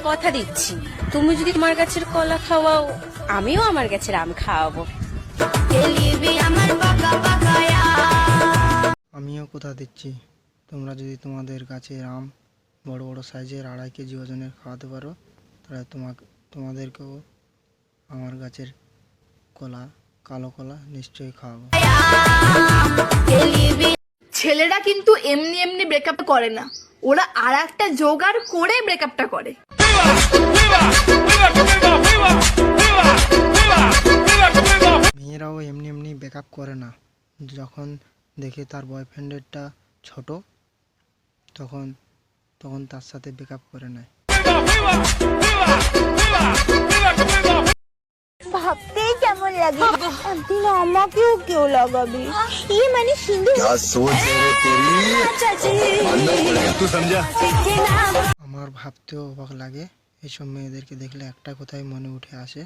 কথা দিচ্ছি, তুমি যদি তোমার গাছের কলা খাওয়াও, আমিও আমার গাছের আম খাওয়াবো। আমিও কথা দিচ্ছি, তোমরা যদি তোমাদের গাছের আম বড় বড় সাইজের 2.5 কেজি ওজনের খাওয়াতে পারো, তাহলে তোমাদেরকেও আমার গাছের কলা, কালো কলা নিশ্চয়ই খাওয়াবো। ছেলেরা কিন্তু এমনি এমনি ব্রেকআপ করে না, ওরা আর একটা জোগাড় করে ব্রেকআপটা করে। মেয়েরাও এমনি এমনি ব্রেকআপ করে না, যখন দেখে তার বয়ফ্রেন্ডেরটা ছোট, তখন তার সাথে ব্রেকআপ করে নেয়। ভাবতেই কেমন লাগে, একদিন আমাকেও কেউ লাগাবি। ইয়ে মানে সিন্ধু। আমার ভাবতেও অবাক লাগে, এইসব মেয়েদেরকে দেখলে একটা কথাই মনে উঠে আসে,